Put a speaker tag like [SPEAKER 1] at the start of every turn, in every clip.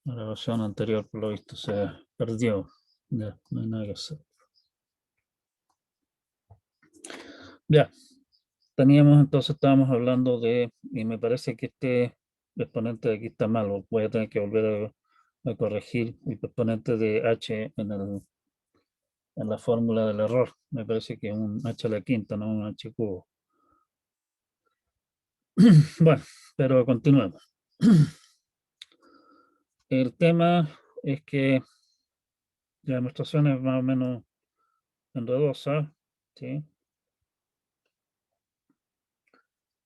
[SPEAKER 1] La grabación anterior, por lo visto, se perdió. Ya, no hay nada que hacer. Ya, estábamos hablando de, y me parece que este exponente de aquí está mal, voy a tener que volver a corregir el exponente de h en la fórmula del error. Me parece que es un h a la quinta, no un h cubo. Bueno, pero continuemos. El tema es que la demostración es más o menos enredosa, ¿sí?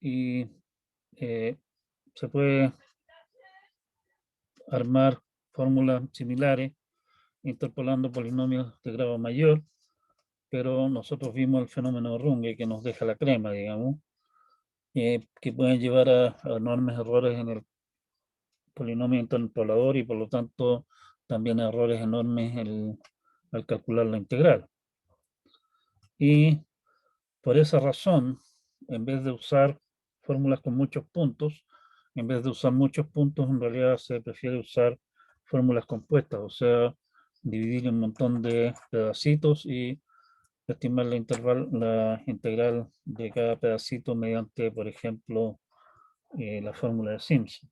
[SPEAKER 1] Y se puede armar fórmulas similares interpolando polinomios de grado mayor, pero nosotros vimos el fenómeno de Runge que nos deja la crema, digamos, que pueden llevar a enormes errores en el polinomio interpolador y por lo tanto también errores enormes al calcular la integral. Y por esa razón, en vez de usar fórmulas con muchos puntos, en vez de usar muchos puntos, en realidad se prefiere usar fórmulas compuestas, o sea, dividir en un montón de pedacitos y estimar la integral de cada pedacito mediante, por ejemplo, la fórmula de Simpson.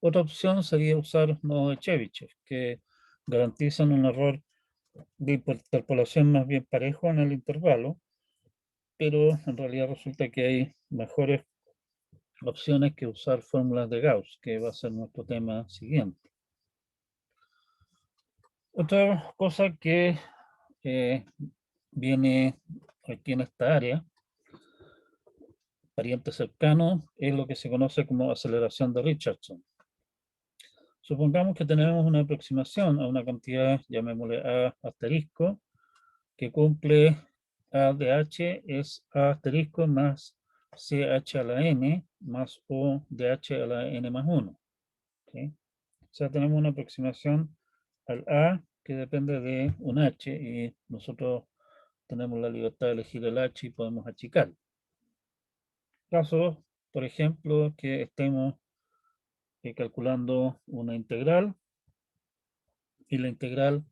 [SPEAKER 1] Otra opción sería usar nodos de Chebyshev, que garantizan un error de interpolación más bien parejo en el intervalo, pero en realidad resulta que hay mejores opciones que usar fórmulas de Gauss, que va a ser nuestro tema siguiente. Otra cosa que viene aquí en esta área, pariente cercano, es lo que se conoce como aceleración de Richardson. Supongamos que tenemos una aproximación a una cantidad, llamémosle A asterisco, que cumple A de H es A asterisco más CH a la N más O de H a la N más 1. ¿Sí? O sea, tenemos una aproximación al A que depende de un H y nosotros tenemos la libertad de elegir el H y podemos achicar. Caso, por ejemplo, que estemos calculando una integral y la integral,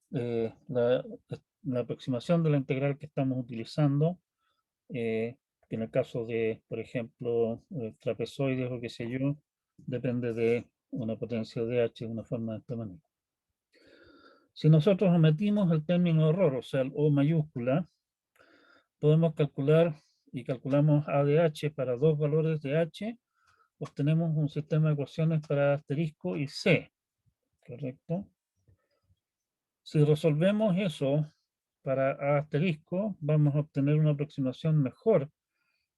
[SPEAKER 1] la aproximación de la integral que estamos utilizando, que en el caso de, por ejemplo, trapezoides o qué sé yo, depende de una potencia de h de una forma de esta manera. Si nosotros omitimos el término error, o sea, el O mayúscula, podemos calcular y calculamos A de h para dos valores de h, obtenemos un sistema de ecuaciones para asterisco y C, ¿correcto? Si resolvemos eso para A asterisco, vamos a obtener una aproximación mejor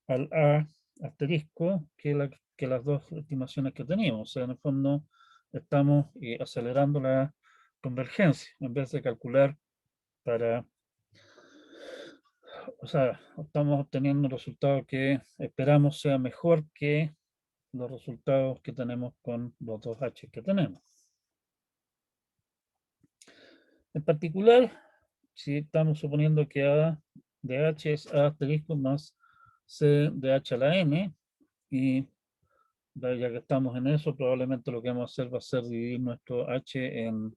[SPEAKER 1] al A asterisco que las dos estimaciones que teníamos. O sea, en el fondo estamos acelerando la convergencia en vez de calcular para, o sea, estamos obteniendo un resultado que esperamos sea mejor que los resultados que tenemos con los dos H que tenemos. En particular, si estamos suponiendo que A de H es A asterisco más C de H a la N, y ya que estamos en eso, probablemente lo que vamos a hacer va a ser dividir nuestro H en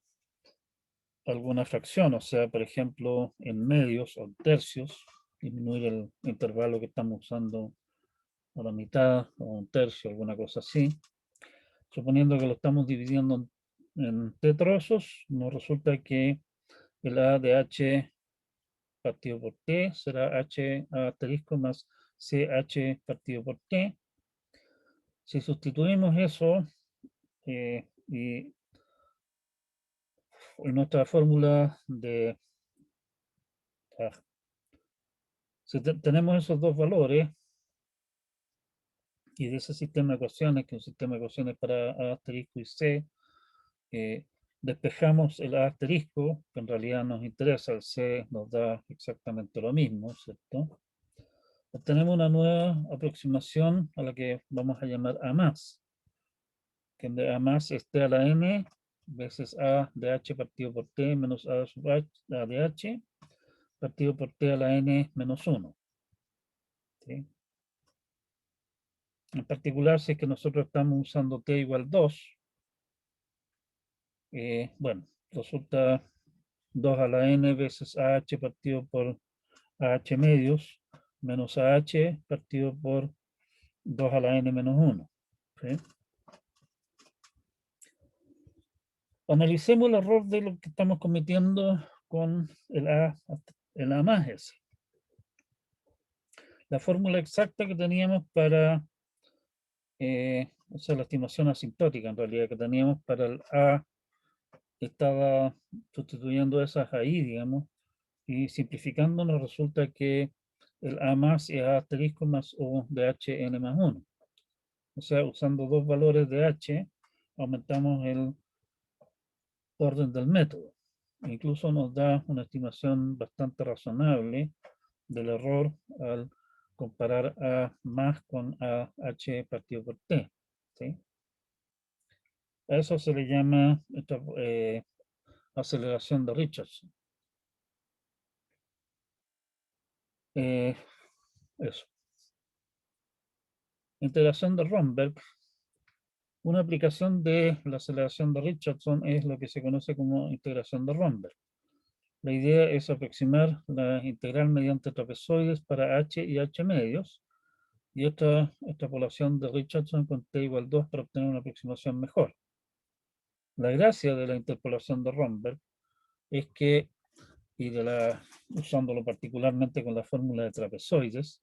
[SPEAKER 1] alguna fracción, o sea, por ejemplo, en medios o tercios, disminuir el intervalo que estamos usando a la mitad o un tercio, alguna cosa así. Suponiendo que lo estamos dividiendo en t trozos, nos resulta que el A de H partido por T será H asterisco más CH partido por T. Si sustituimos eso y nuestra fórmula de... si tenemos esos dos valores y de ese sistema de ecuaciones, que es un sistema de ecuaciones para A asterisco y C, despejamos el A asterisco, que en realidad nos interesa, el C nos da exactamente lo mismo, ¿cierto? Obtenemos una nueva aproximación a la que vamos a llamar A más, que de A más es T a la N veces A de H partido por T menos A sub H, A de H partido por T a la N menos 1. ¿Sí? En particular, si es que nosotros estamos usando t igual 2, bueno, resulta 2 a la n veces AH partido por AH medios menos AH partido por 2 a la n menos 1. ¿Sí? Analicemos el error de lo que estamos cometiendo con el A más S. La fórmula exacta que teníamos para, o sea, la estimación asintótica en realidad que teníamos para el A, estaba sustituyendo esas ahí, digamos, y simplificando nos resulta que el A más es A asterisco más O de HN más 1. O sea, usando dos valores de H, aumentamos el orden del método. Incluso nos da una estimación bastante razonable del error al comparar A más con AH partido por T. ¿Sí? A eso se le llama aceleración de Richardson. Eso. Integración de Romberg. Una aplicación de la aceleración de Richardson es lo que se conoce como integración de Romberg. La idea es aproximar la integral mediante trapezoides para h y h medios y esta extrapolación de Richardson con t igual 2 para obtener una aproximación mejor. La gracia de la interpolación de Romberg es que, usándolo particularmente con la fórmula de trapezoides,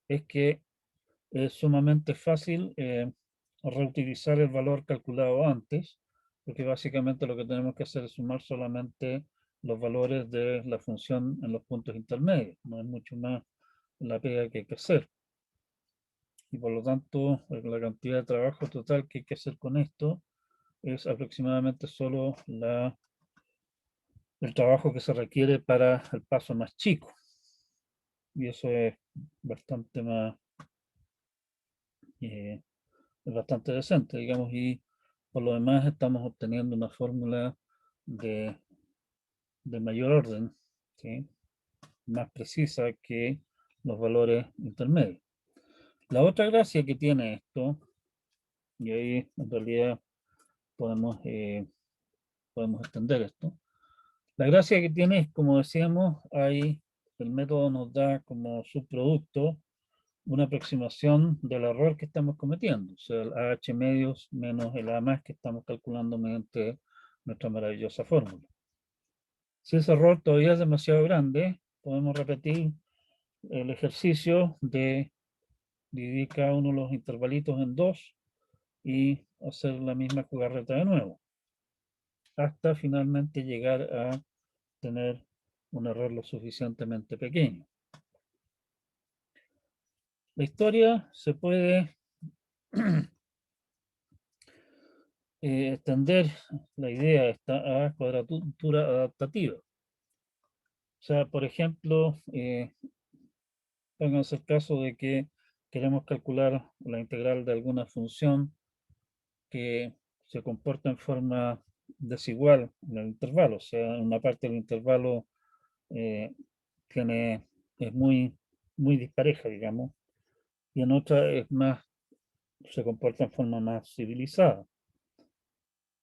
[SPEAKER 1] es que es sumamente fácil reutilizar el valor calculado antes, porque básicamente lo que tenemos que hacer es sumar solamente los valores de la función en los puntos intermedios, no es mucho más la pega que hay que hacer. Y por lo tanto, la cantidad de trabajo total que hay que hacer con esto es aproximadamente solo el trabajo que se requiere para el paso más chico. Y eso es bastante más, es bastante decente, digamos, y por lo demás estamos obteniendo una fórmula de, de mayor orden, ¿sí? Más precisa que los valores intermedios. La otra gracia que tiene esto, y ahí en realidad podemos, podemos extender esto, la gracia que tiene es, como decíamos, ahí el método nos da como subproducto una aproximación del error que estamos cometiendo, o sea, el AH medios menos el A más que estamos calculando mediante nuestra maravillosa fórmula. Si ese error todavía es demasiado grande, podemos repetir el ejercicio de dividir cada uno de los intervalitos en dos y hacer la misma jugarreta de nuevo, hasta finalmente llegar a tener un error lo suficientemente pequeño. La historia se puede extender la idea esta a cuadratura adaptativa. O sea, por ejemplo, pónganse el caso de que queremos calcular la integral de alguna función que se comporta en forma desigual en el intervalo, o sea, en una parte del intervalo eh, es muy dispareja, digamos, y en otra es más, se comporta en forma más civilizada.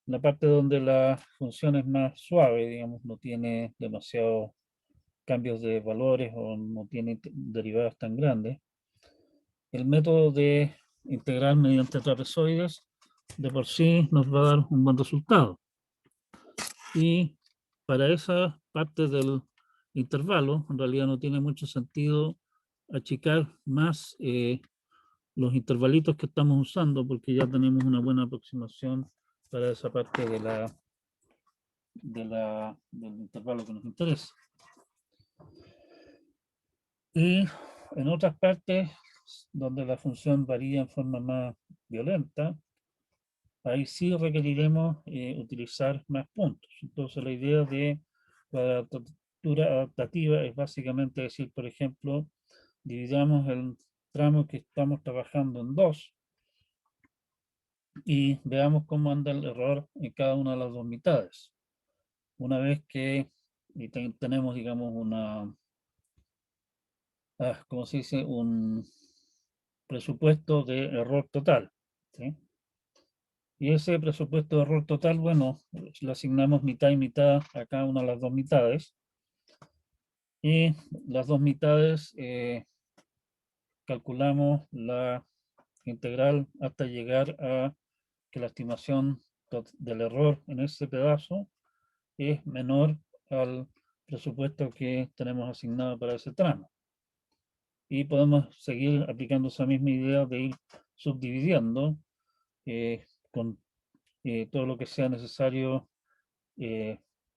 [SPEAKER 1] La parte donde la función es más suave, digamos, no tiene demasiados cambios de valores o no tiene derivadas tan grandes, el método de integrar mediante trapezoides de por sí nos va a dar un buen resultado. Y para esa parte del intervalo, en realidad no tiene mucho sentido achicar más los intervalitos que estamos usando porque ya tenemos una buena aproximación para esa parte del intervalo que nos interesa. Y en otras partes donde la función varía en forma más violenta, ahí sí requeriremos utilizar más puntos. Entonces la idea de cuadratura adaptativa es básicamente decir, por ejemplo, dividamos el tramo que estamos trabajando en dos y veamos cómo anda el error en cada una de las dos mitades. Una vez que tenemos, digamos, ¿cómo se dice? presupuesto de error total, ¿sí? Y ese presupuesto de error total, bueno, le asignamos mitad y mitad a cada una de las dos mitades. Y las dos mitades calculamos la integral hasta llegar a que la estimación del error en ese pedazo es menor al presupuesto que tenemos asignado para ese tramo. Y podemos seguir aplicando esa misma idea de ir subdividiendo con todo lo que sea necesario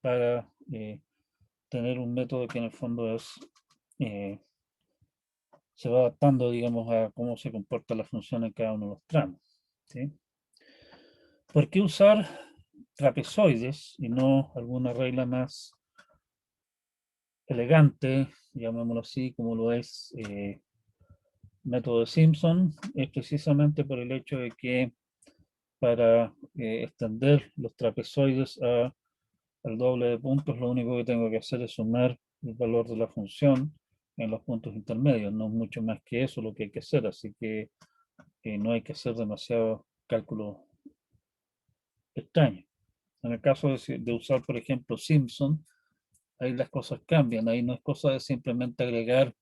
[SPEAKER 1] para tener un método que en el fondo es, se va adaptando, digamos, a cómo se comporta la función en cada uno de los tramos, ¿sí? ¿Por qué usar trapezoides y no alguna regla más elegante, llamémoslo así, como lo es método de Simpson? Es precisamente por el hecho de que para extender los trapezoides al doble de puntos, lo único que tengo que hacer es sumar el valor de la función en los puntos intermedios, no mucho más que eso lo que hay que hacer, así que no hay que hacer demasiado cálculo extraño. En el caso de usar, por ejemplo, Simpson, ahí las cosas cambian, ahí no es cosa de simplemente agregar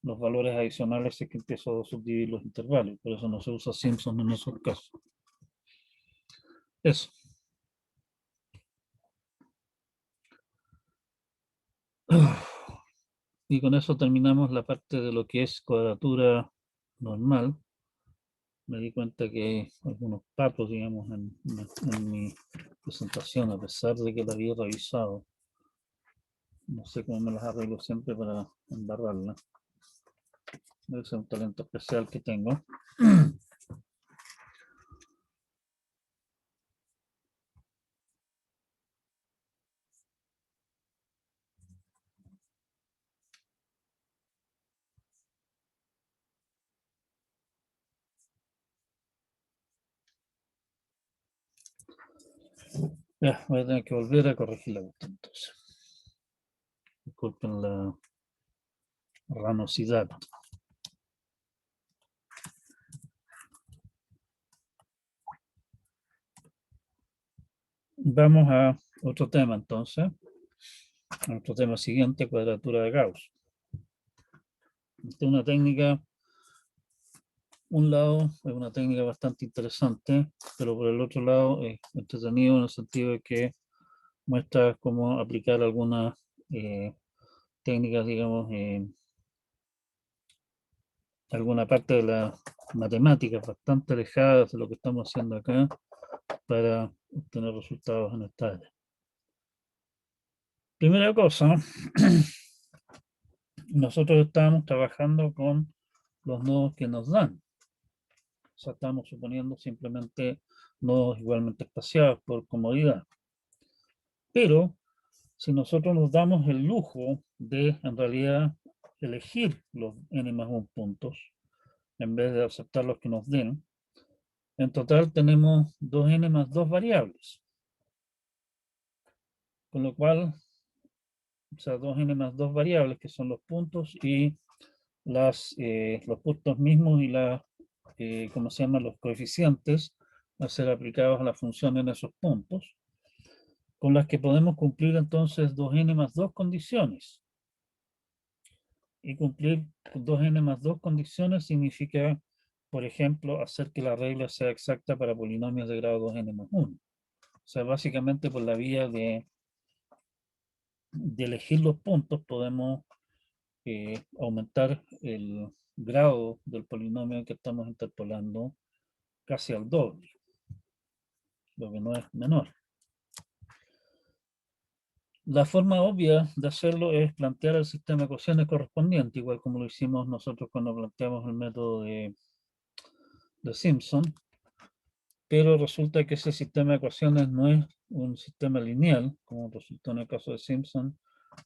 [SPEAKER 1] los valores adicionales si es que empiezo a subdividir los intervalos, por eso no se usa Simpson en esos casos. Eso. Y con eso terminamos la parte de lo que es cuadratura normal. Me di cuenta que hay algunos patos, digamos, en mi presentación, a pesar de que la había revisado. No sé cómo me las arreglo siempre para embarrarla. Debe ser un talento especial que tengo. Ya, voy a tener que volver a corregir la cuestión entonces. Disculpen la ranosidad. Vamos a otro tema entonces. Otro tema siguiente, cuadratura de Gauss. Esta es una técnica, un lado es una técnica bastante interesante, pero por el otro lado es entretenido en el sentido de que muestra cómo aplicar algunas técnicas, digamos, alguna parte de la matemática bastante alejada de lo que estamos haciendo acá para obtener resultados en esta área. Primera cosa, nosotros estamos trabajando con los nodos que nos dan. O sea, estamos suponiendo simplemente nodos igualmente espaciados por comodidad. Pero si nosotros nos damos el lujo de, en realidad, elegir los n más 1 puntos, en vez de aceptar los que nos den, en total tenemos 2n más 2 variables. Con lo cual, o sea, 2n más 2 variables, que son los puntos y los puntos mismos y ¿cómo se llaman? Los coeficientes a ser aplicados a la función en esos puntos, con las que podemos cumplir entonces 2n más 2 condiciones. Y cumplir 2n más 2 condiciones significa, por ejemplo, hacer que la regla sea exacta para polinomios de grado 2n más 1. O sea, básicamente por la vía de elegir los puntos podemos aumentar el grado del polinomio que estamos interpolando casi al doble, lo que no es menor. La forma obvia de hacerlo es plantear el sistema de ecuaciones correspondiente, igual como lo hicimos nosotros cuando planteamos el método de Simpson, pero resulta que ese sistema de ecuaciones no es un sistema lineal, como resultó en el caso de Simpson,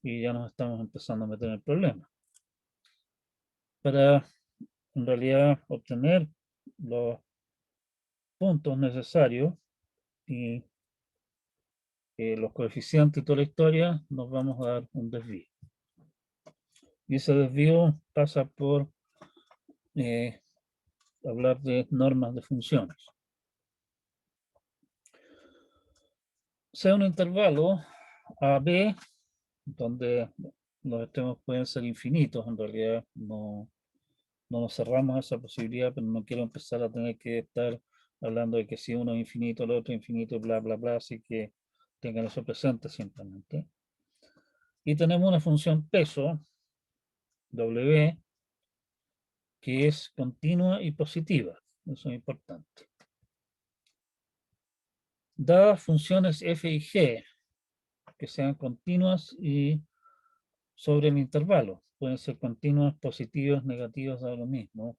[SPEAKER 1] y ya nos estamos empezando a meter en el problema. Para en realidad obtener los puntos necesarios y los coeficientes y toda la historia, nos vamos a dar un desvío. Y ese desvío pasa por hablar de normas de funciones. Sea un intervalo AB, donde los extremos pueden ser infinitos, en realidad no nos cerramos a esa posibilidad, pero no quiero empezar a tener que estar hablando de que si uno es infinito, el otro es infinito, bla, bla, bla, así que tengan eso presente simplemente. Y tenemos una función peso, W, que es continua y positiva. Eso es importante. Dadas funciones f y g, que sean continuas y sobre el intervalo, pueden ser continuas, positivas, negativas, da lo mismo.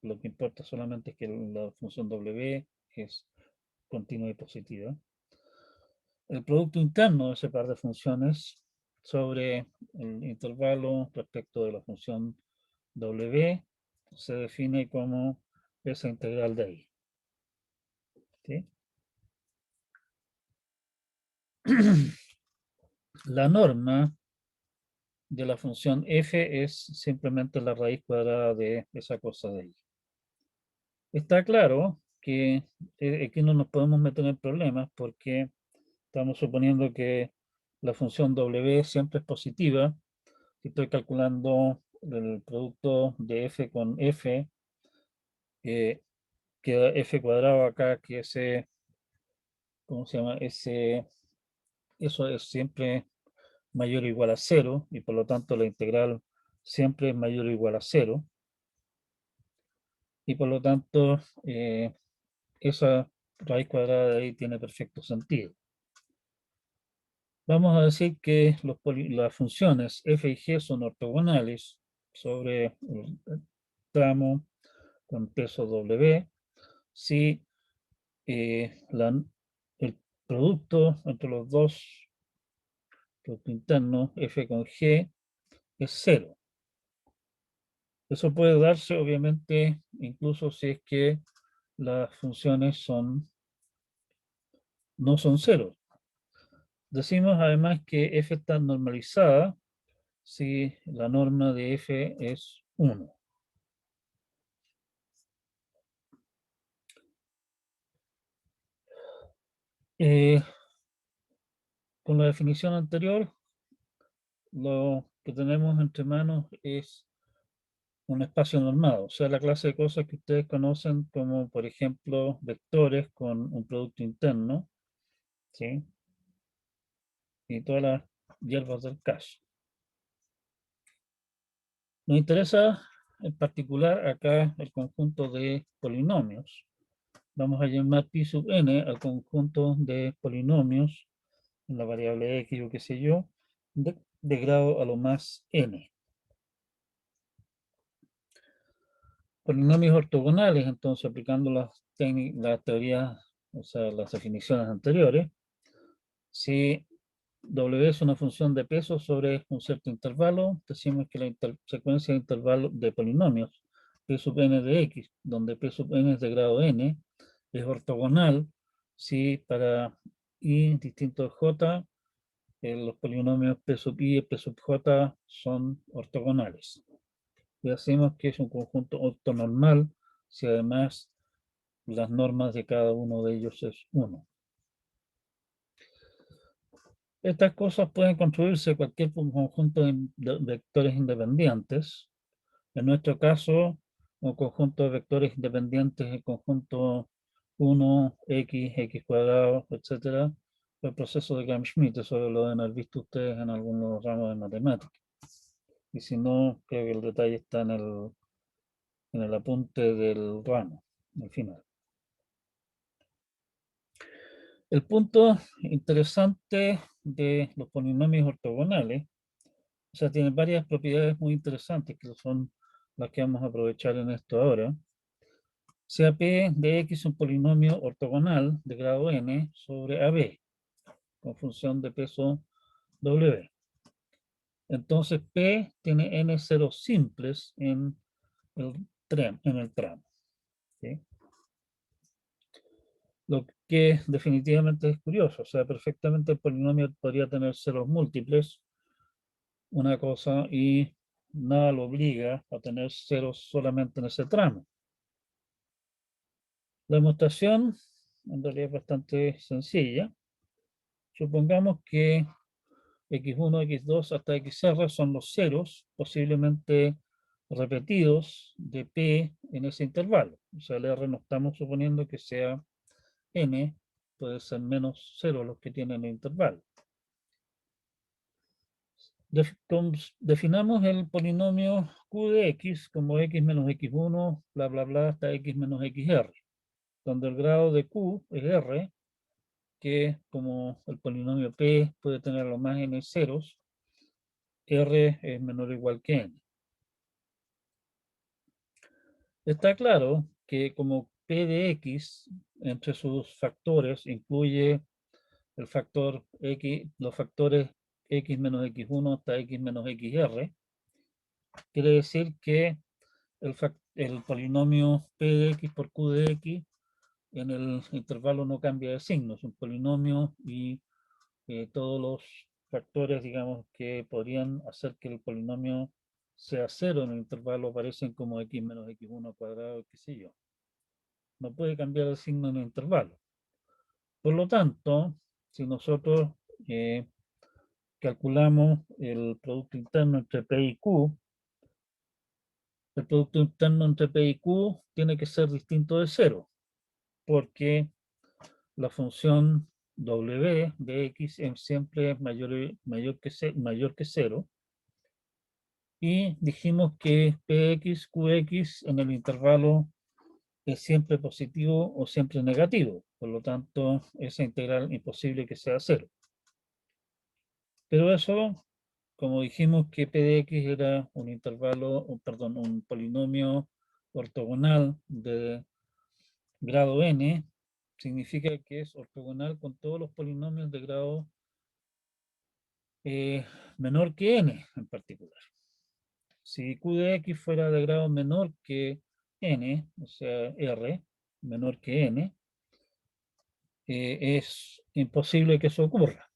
[SPEAKER 1] Lo que importa solamente es que la función W es continua y positiva. El producto interno de ese par de funciones sobre el intervalo respecto de la función W se define como esa integral de ahí. ¿Sí? La norma de la función f es simplemente la raíz cuadrada de esa cosa de ahí. Está claro que aquí no nos podemos meter en problemas porque estamos suponiendo que la función w siempre es positiva. Si estoy calculando el producto de f con f, queda f cuadrado acá, que ese, ¿cómo se llama? Eso es siempre mayor o igual a 0, y por lo tanto la integral siempre es mayor o igual a 0, y por lo tanto esa raíz cuadrada de ahí tiene perfecto sentido. Vamos a decir que las funciones f y g son ortogonales sobre el tramo con peso w si el producto entre los dos, producto interno f con g, es 0. Eso puede darse obviamente incluso si es que las funciones no son 0. Decimos además que f está normalizada si la norma de f es 1. Con la definición anterior, lo que tenemos entre manos es un espacio normado, o sea, la clase de cosas que ustedes conocen como, por ejemplo, vectores con un producto interno, ¿sí? Y todas las hierbas del caso. Nos interesa en particular acá el conjunto de polinomios. Vamos a llamar pi sub n al conjunto de polinomios en la variable x o qué sé yo, de grado a lo más n. Polinomios ortogonales, entonces aplicando las teorías, o sea, las definiciones anteriores, si W es una función de peso sobre un cierto intervalo, decimos que la secuencia de intervalos de polinomios P sub n de x, donde P sub n es de grado n, es ortogonal si para i distinto de j, los polinomios P sub i y P sub j son ortogonales. Y decimos que es un conjunto ortonormal si además las normas de cada uno de ellos es 1. Estas cosas pueden construirse cualquier conjunto de vectores independientes. En nuestro caso, un conjunto de vectores independientes, el conjunto 1, x, x cuadrado, etcétera, el proceso de Gram-Schmidt. Eso lo deben haber visto ustedes en algunos ramos de matemáticas. Y si no, creo que el detalle está en el apunte del ramo, al final. El punto interesante de los polinomios ortogonales, o sea, tienen varias propiedades muy interesantes que son las que vamos a aprovechar en esto ahora. Sea P de X un polinomio ortogonal de grado n sobre AB, con función de peso W. Entonces P tiene n ceros simples en el tramo. ¿Sí? Lo que definitivamente es curioso, o sea, perfectamente el polinomio podría tener ceros múltiples, una cosa, y nada lo obliga a tener ceros solamente en ese tramo. La demostración en realidad es bastante sencilla. Supongamos que x1, x2 hasta xr son los ceros posiblemente repetidos de p en ese intervalo. O sea, el r no estamos suponiendo que sea n, puede ser menos 0 los que tienen el intervalo. Definamos el polinomio q de x como x menos x1, bla, bla, bla, hasta x menos xr, donde el grado de q es r, que como el polinomio p puede tener los más n ceros, r es menor o igual que n. Está claro que como p de x entre sus factores incluye el factor x, los factores x menos x1 hasta x menos xr, quiere decir que el polinomio p de x por q de x en el intervalo no cambia de signo, es un polinomio y todos los factores, digamos, que podrían hacer que el polinomio sea cero en el intervalo aparecen como x menos x1 al cuadrado, qué sé yo. No puede cambiar el signo en el intervalo. Por lo tanto, si nosotros calculamos el producto interno entre P y Q, el producto interno entre P y Q tiene que ser distinto de cero, porque la función W de X siempre es mayor que cero, y dijimos que Px, Qx en el intervalo es siempre positivo o siempre negativo, por lo tanto, esa integral imposible que sea cero. Pero eso, como dijimos que p de x era un intervalo, perdón, un polinomio ortogonal de grado n, significa que es ortogonal con todos los polinomios de grado menor que n en particular. Si q de x fuera de grado menor que n, o sea, r, menor que n, es imposible que eso ocurra.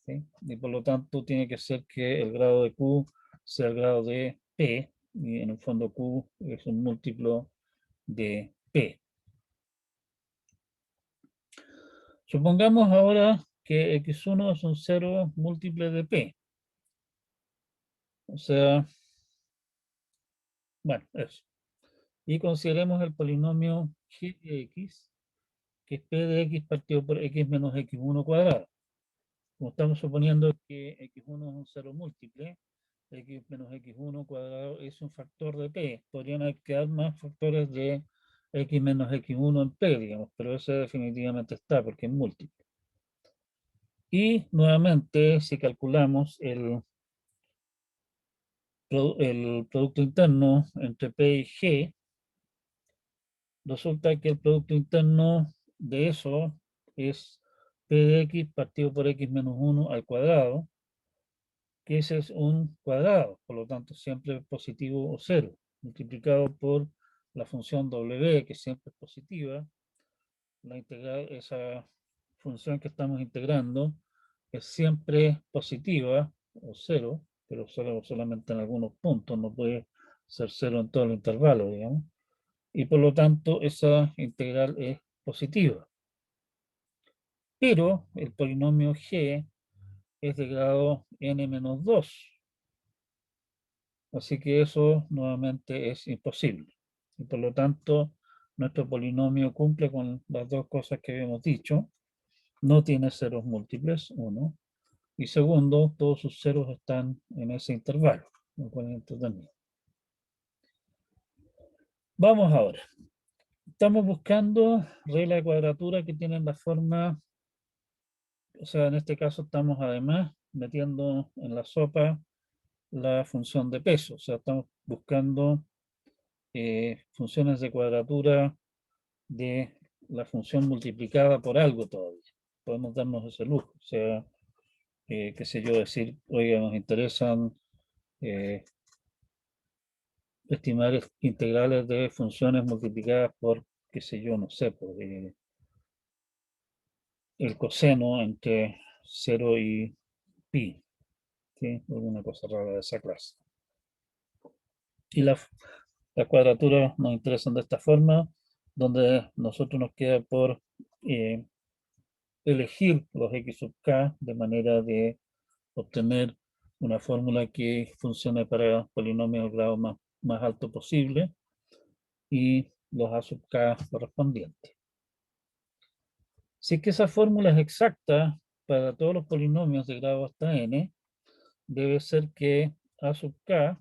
[SPEAKER 1] ¿Sí? Y por lo tanto tiene que ser que el grado de q sea el grado de p, y en el fondo q es un múltiplo de p. Supongamos ahora que x1 es un cero múltiple de p. O sea, bueno, eso. Y consideremos el polinomio g de x, que es p de x partido por x menos x1 cuadrado. Como estamos suponiendo que x1 es un cero múltiple, x menos x1 cuadrado es un factor de p. Podrían quedar más factores de x menos x1 en p, digamos, pero ese definitivamente está porque es múltiple. Y nuevamente, si calculamos el producto interno entre p y g, resulta que el producto interno de eso es p de x partido por x menos 1 al cuadrado, que ese es un cuadrado, por lo tanto siempre positivo o cero, multiplicado por la función w, que siempre es positiva. La integral, esa función que estamos integrando es siempre positiva o cero, pero solamente en algunos puntos, no puede ser cero en todo el intervalo, digamos. Y por lo tanto esa integral es positiva. Pero el polinomio g es de grado n-2. Así que eso nuevamente es imposible. Y por lo tanto, nuestro polinomio cumple con las dos cosas que habíamos dicho. No tiene ceros múltiples, uno. Y segundo, todos sus ceros están en ese intervalo, lo cual es entretenido. Vamos ahora. Estamos buscando reglas de cuadratura que tienen la forma, o sea, en este caso estamos además metiendo en la sopa la función de peso. O sea, estamos buscando funciones de cuadratura de la función multiplicada por algo todavía. Podemos darnos ese lujo. O sea, qué sé yo, decir, oiga, nos interesan estimar integrales de funciones multiplicadas por, qué sé yo, no sé, por el coseno entre 0 y pi, ¿sí? Alguna cosa rara de esa clase. Y las cuadraturas nos interesan de esta forma, donde nosotros nos queda por eh, elegir los x sub k de manera de obtener una fórmula que funcione para polinomios de grado más alto posible y los a sub k correspondientes. Si es que esa fórmula es exacta para todos los polinomios de grado hasta n, debe ser que a sub k,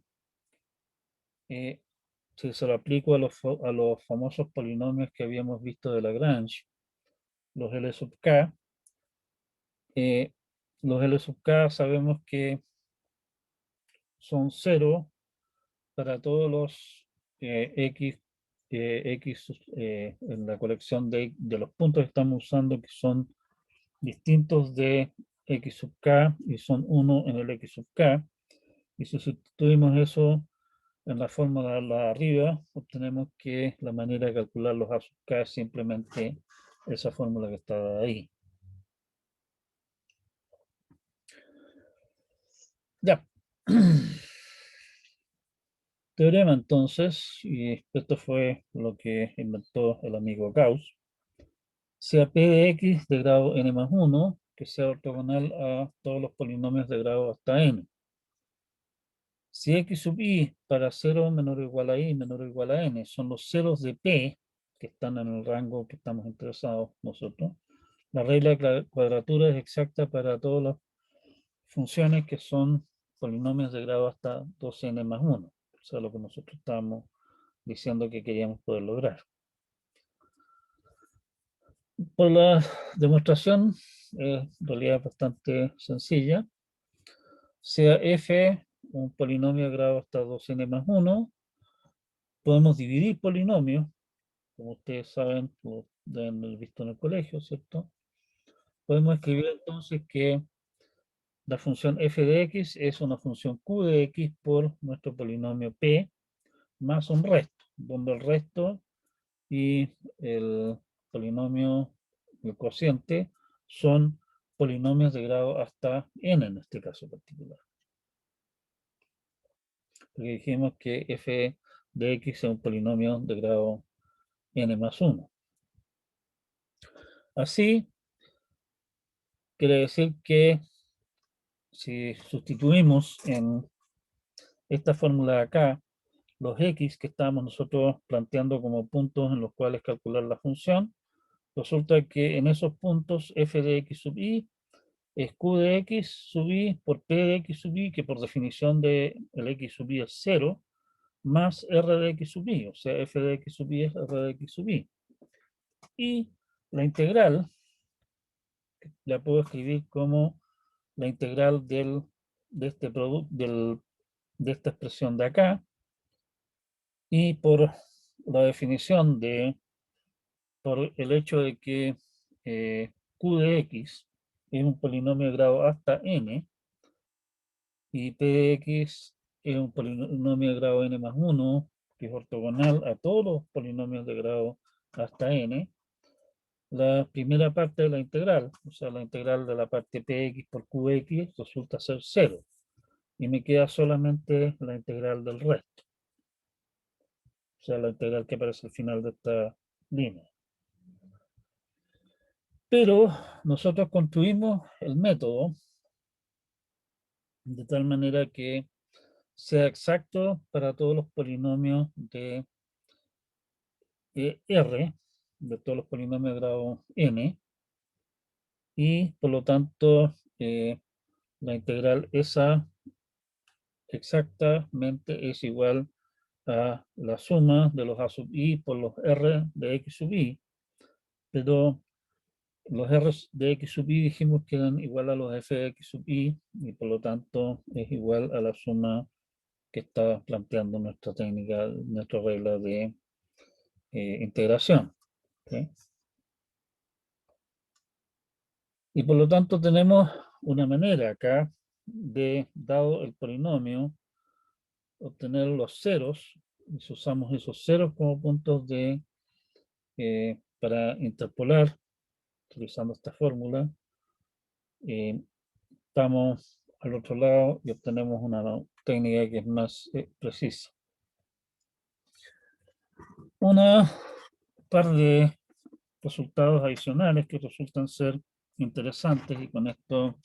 [SPEAKER 1] si se lo aplico a los famosos polinomios que habíamos visto de Lagrange, los L sub k, los L sub k sabemos que son 0 para todos los x, en la colección de los puntos que estamos usando, que son distintos de x sub k y son 1 en el x sub k. Y si sustituimos eso en la fórmula de arriba, obtenemos que la manera de calcular los a sub k es simplemente esa fórmula que está ahí. Ya. Teorema entonces, y esto fue lo que inventó el amigo Gauss, sea p de x de grado n más 1, que sea ortogonal a todos los polinomios de grado hasta n. Si x sub i para 0 menor o igual a i menor o igual a n son los ceros de p que están en el rango que estamos interesados nosotros, la regla de cuadratura es exacta para todas las funciones que son polinomios de grado hasta 2n más 1. O sea, lo que nosotros estamos diciendo que queríamos poder lograr. Por la demostración, en realidad es bastante sencilla. Sea f un polinomio de grado hasta 2n más 1, podemos dividir polinomios, como ustedes saben, lo deben haber visto en el colegio, ¿cierto? Podemos escribir entonces que la función f de x es una función q de x por nuestro polinomio p más un resto, donde el resto y el polinomio, el cociente, son polinomios de grado hasta n en este caso particular. Porque dijimos que f de x es un polinomio de grado n más 1. Así, quiere decir que si sustituimos en esta fórmula de acá los x que estábamos nosotros planteando como puntos en los cuales calcular la función, resulta que en esos puntos f de x sub i es q de x sub i por p de x sub i, que por definición de el x sub i es 0, más r de x sub i, o sea, f de x sub i es r de x sub i. Y la integral la puedo escribir como la integral de este producto, de esta expresión de acá, y por la definición por el hecho de que q de x es un polinomio de grado hasta n, y p de x es un polinomio de grado n más 1, que es ortogonal a todos los polinomios de grado hasta n, la primera parte de la integral, o sea, la integral de la parte px por qx, resulta ser 0. Y me queda solamente la integral del resto. O sea, la integral que aparece al final de esta línea. Pero nosotros construimos el método de tal manera que sea exacto para todos los polinomios de R, de todos los polinomios de grado n, y por lo tanto la integral esa exactamente es igual a la suma de los a sub i por los r de x sub i, pero los r de x sub i dijimos que eran igual a los f de x sub i, y por lo tanto es igual a la suma que está planteando nuestra técnica, nuestra regla de integración. ¿Okay? Y por lo tanto tenemos una manera acá de, dado el polinomio, obtener los ceros, y si usamos esos ceros como puntos para interpolar, utilizando esta fórmula, estamos al otro lado y obtenemos una técnica que es más precisa. Una par de resultados adicionales que resultan ser interesantes y con esto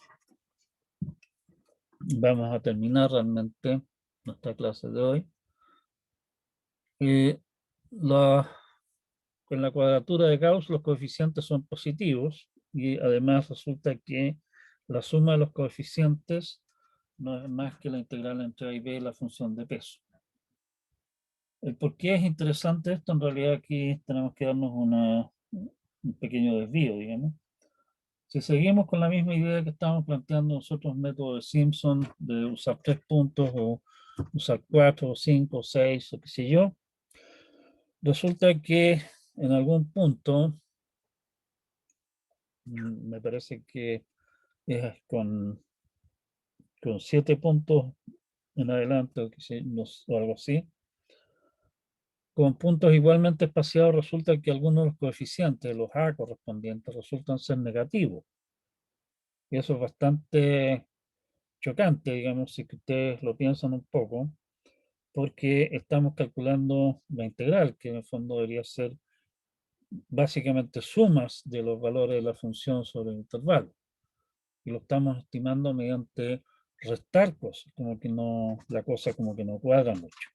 [SPEAKER 1] vamos a terminar realmente nuestra clase de hoy. La, en la cuadratura de Gauss los coeficientes son positivos y además resulta que la suma de los coeficientes no es más que la integral entre a y b de la función de peso. El por qué es interesante esto, en realidad aquí tenemos que darnos un pequeño desvío, digamos. Si seguimos con la misma idea que estábamos planteando nosotros, método de Simpson, de usar 3 puntos o usar 4 o 5 o 6 o qué sé yo, resulta que en algún punto, me parece que es con 7 puntos en adelante o, o algo así, con puntos igualmente espaciados resulta que algunos de los coeficientes, los A correspondientes, resultan ser negativos. Y eso es bastante chocante, digamos, si que ustedes lo piensan un poco, porque estamos calculando la integral, que en el fondo debería ser básicamente sumas de los valores de la función sobre el intervalo. Y lo estamos estimando mediante restar cosas, como que no, la cosa como que no cuadra mucho.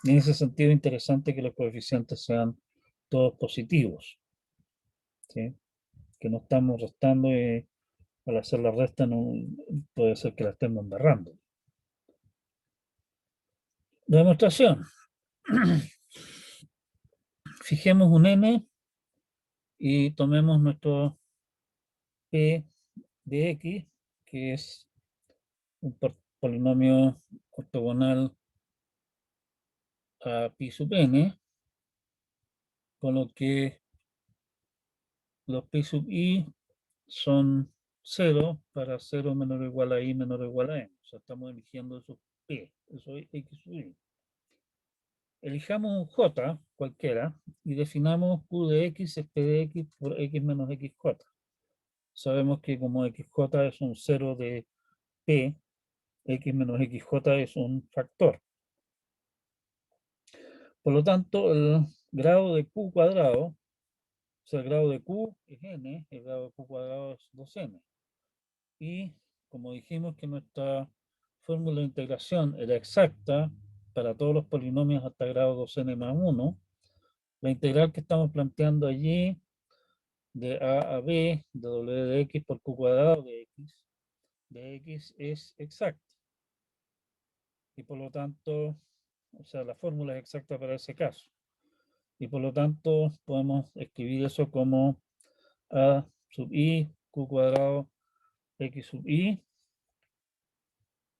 [SPEAKER 1] Y en ese sentido, interesante que los coeficientes sean todos positivos, ¿sí? Que no estamos restando y al hacer la resta no, puede ser que la estemos embarrando. Demostración. Fijemos un n y tomemos nuestro p de x, que es un polinomio ortogonal a pi sub n, con lo que los pi sub i son 0 para 0 menor o igual a i menor o igual a n. O sea, estamos eligiendo esos p, eso es x sub i. Elijamos un j cualquiera y definamos q de x es p de x por x menos xj. Sabemos que como xj es un 0 de p, x menos xj es un factor. Por lo tanto, el grado de q cuadrado, o sea, el grado de q es n, el grado de q cuadrado es 2n. Y como dijimos que nuestra fórmula de integración era exacta para todos los polinomios hasta grado 2n más 1, la integral que estamos planteando allí de a b de w de x por q cuadrado de x es exacta. Y por lo tanto, o sea, la fórmula es exacta para ese caso. Y por lo tanto, podemos escribir eso como a sub i, q cuadrado, x sub i,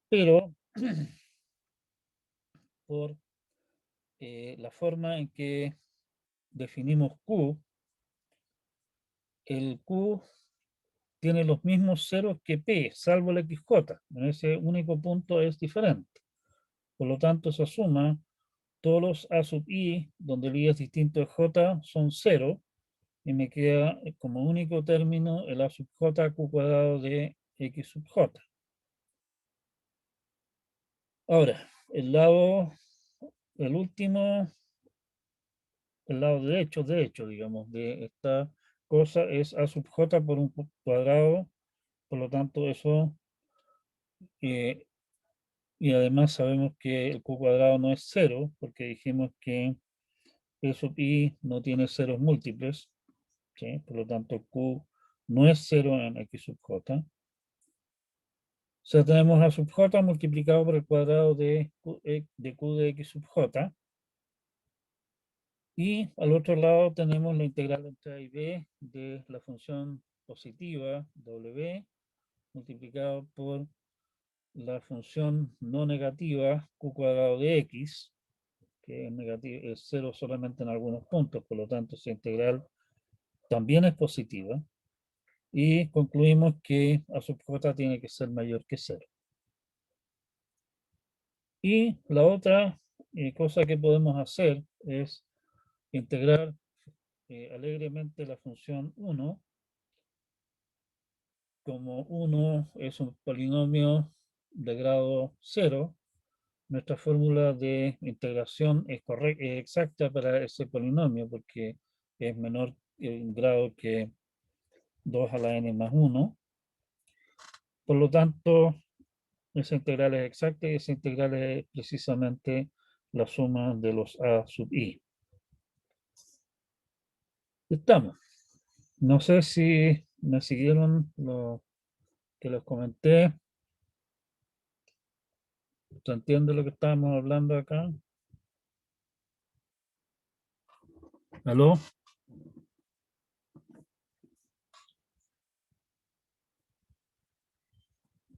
[SPEAKER 1] pero por la forma en que definimos q, el q tiene los mismos ceros que p, salvo el xj. En ese único punto es diferente. Por lo tanto, se suma todos los a sub i, donde el i es distinto de j, son 0, y me queda como único término el a sub j q cuadrado de x sub j. Ahora, el último, el lado derecho, digamos, de esta cosa es a sub j por un cuadrado, por lo tanto eso, y además sabemos que el q cuadrado no es 0, porque dijimos que p sub i no tiene ceros múltiples, ¿sí? Por lo tanto q no es 0 en x sub j. O sea, tenemos a sub j multiplicado por el cuadrado de q de x sub j. Y al otro lado tenemos la integral entre a y b de la función positiva w multiplicado por la función no negativa q cuadrado de x, que es, negativo, es 0 solamente en algunos puntos, por lo tanto esa integral también es positiva. Y concluimos que a sub j tiene que ser mayor que 0. Y la otra cosa que podemos hacer es integrar alegremente la función 1. Como 1 es un polinomio de grado 0, nuestra fórmula de integración es exacta para ese polinomio, porque es menor en grado que 2 a la n más 1. Por lo tanto, esa integral es exacta y esa integral es precisamente la suma de los a sub i. Estamos. No sé si me siguieron lo que les comenté. ¿Se entiende lo que estábamos hablando acá? ¿Aló?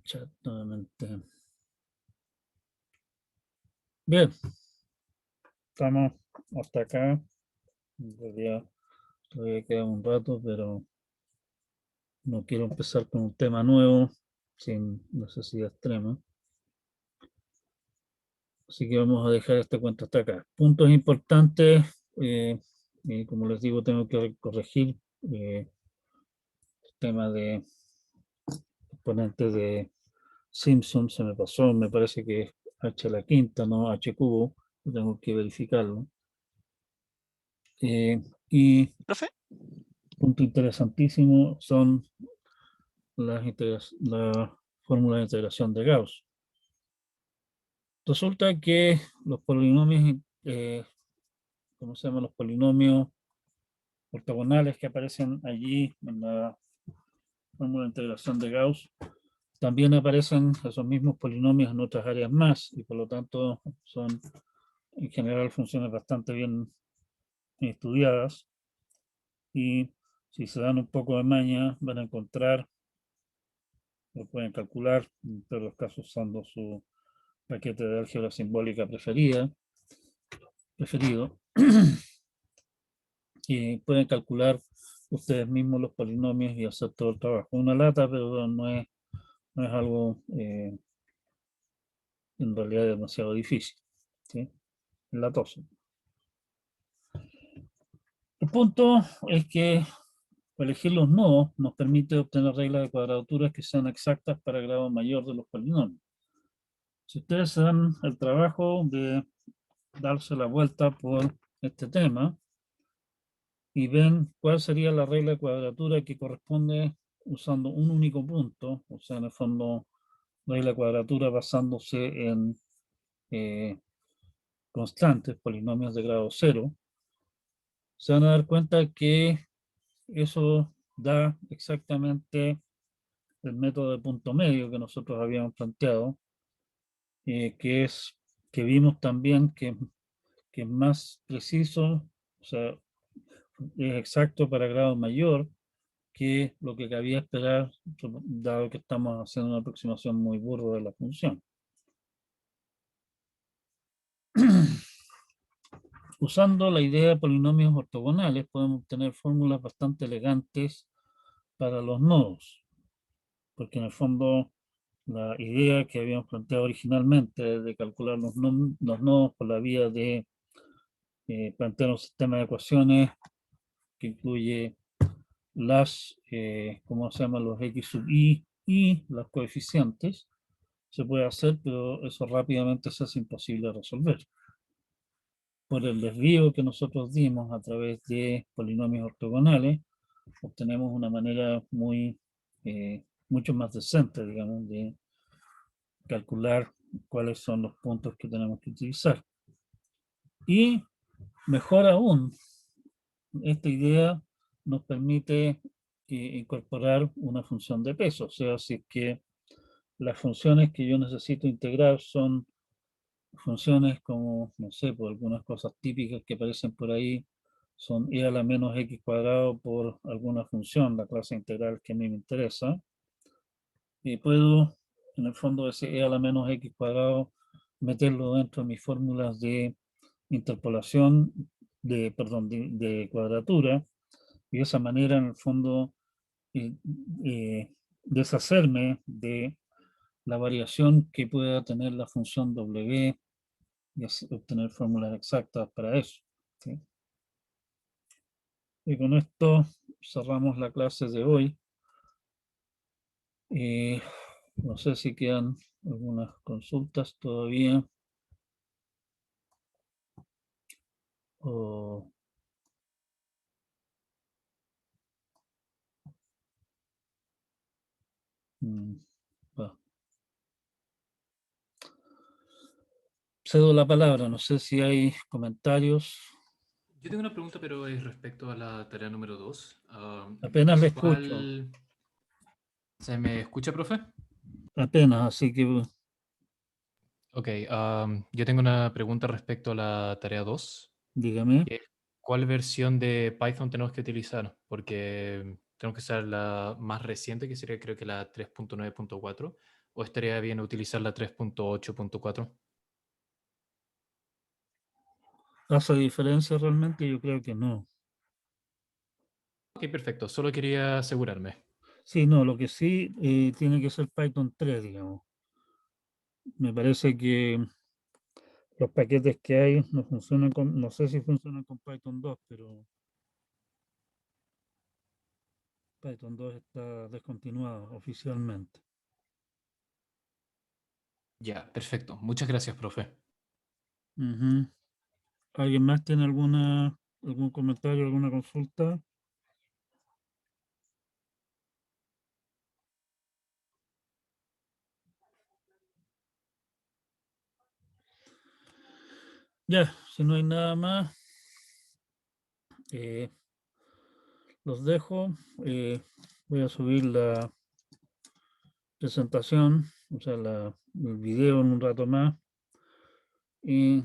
[SPEAKER 1] Chat nuevamente. Bien, estamos hasta acá. En realidad todavía queda un rato, pero no quiero empezar con un tema nuevo sin necesidad extrema. Así que vamos a dejar esta cuenta hasta acá. Puntos importantes, como les digo, tengo que corregir el tema de exponentes de Simpson, se me pasó, me parece que es h a la quinta, no h cubo, tengo que verificarlo. Y
[SPEAKER 2] ¿Profe?
[SPEAKER 1] punto interesantísimo son la fórmula de integración de Gauss. Resulta que los polinomios, ¿cómo se llaman? Los polinomios ortogonales que aparecen allí en la fórmula de integración de Gauss, también aparecen esos mismos polinomios en otras áreas más y por lo tanto son en general funciones bastante bien estudiadas y si se dan un poco de maña van a encontrar, lo pueden calcular, en todos los casos usando su paquete de álgebra simbólica preferido, y pueden calcular ustedes mismos los polinomios y hacer todo el trabajo. Una lata, pero no es algo en realidad demasiado difícil. ¿Sí? Latoso. El punto es que elegir los nodos nos permite obtener reglas de cuadraturas que sean exactas para el grado mayor de los polinomios. Si ustedes se dan el trabajo de darse la vuelta por este tema y ven cuál sería la regla de cuadratura que corresponde usando un único punto, o sea, en el fondo, regla de cuadratura basándose en constantes, polinomios de grado cero, se van a dar cuenta que eso da exactamente el método de punto medio que nosotros habíamos planteado, que es que vimos también que es más preciso, o sea, es exacto para grado mayor que lo que cabía esperar, dado que estamos haciendo una aproximación muy burda de la función. Usando la idea de polinomios ortogonales podemos obtener fórmulas bastante elegantes para los nodos, porque en el fondo la idea que habíamos planteado originalmente de calcular los nodos por la vía de plantear un sistema de ecuaciones que incluye ¿cómo se llaman? Los x sub i y los coeficientes, se puede hacer, pero eso rápidamente se hace imposible de resolver. Por el desvío que nosotros dimos a través de polinomios ortogonales, obtenemos una manera mucho más decente, digamos, de calcular cuáles son los puntos que tenemos que utilizar. Y mejor aún, esta idea nos permite incorporar una función de peso, o sea, si es que las funciones que yo necesito integrar son funciones como, no sé, por algunas cosas típicas que aparecen por ahí, son e a la menos x cuadrado por alguna función, la clase integral que a mí me interesa, y puedo, en el fondo, ese e a la menos x cuadrado, meterlo dentro de mis fórmulas de interpolación, de cuadratura, y de esa manera, en el fondo, eh, eh, deshacerme de la variación que pueda tener la función w y obtener fórmulas exactas para eso. ¿Sí? Y con esto cerramos la clase de hoy. No sé si quedan algunas consultas todavía. O cedo la palabra, no sé si hay comentarios.
[SPEAKER 2] Yo tengo una pregunta, pero es respecto a la tarea número 2.
[SPEAKER 1] Apenas le escucho,
[SPEAKER 2] ¿Cuál... ¿Se me escucha, profe?
[SPEAKER 1] apenas, así que
[SPEAKER 2] Ok, yo tengo una pregunta respecto a la tarea 2,
[SPEAKER 1] dígame.
[SPEAKER 2] que es, ¿cuál versión de Python tenemos que utilizar? Porque tenemos que usar la más reciente, que sería creo que la 3.9.4, o estaría bien utilizar la 3.8.4.
[SPEAKER 1] ¿Hace diferencia realmente? Yo creo que no.
[SPEAKER 2] Ok, perfecto, solo quería asegurarme.
[SPEAKER 1] Sí, no, lo que sí tiene que ser Python 3, digamos. Me parece que los paquetes que hay no funcionan con, no sé si funcionan con Python 2, pero Python 2 está descontinuado oficialmente.
[SPEAKER 2] Ya, perfecto. Muchas gracias, profe.
[SPEAKER 1] Ujú. ¿Alguien más tiene algún comentario, alguna consulta? Ya, si no hay nada más, eh, los dejo. Voy a subir la presentación, o sea, el video en un rato más. Y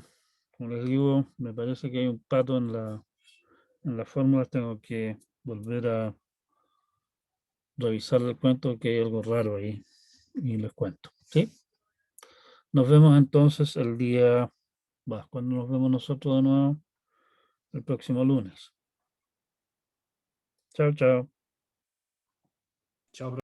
[SPEAKER 1] como les digo, me parece que hay un pato en las fórmulas. Tengo que volver a revisar el cuento, que hay algo raro ahí. Y les cuento. ¿Sí? Nos vemos entonces cuando nos vemos nosotros de nuevo, el próximo lunes. Chao, chao.
[SPEAKER 2] Chao, profe.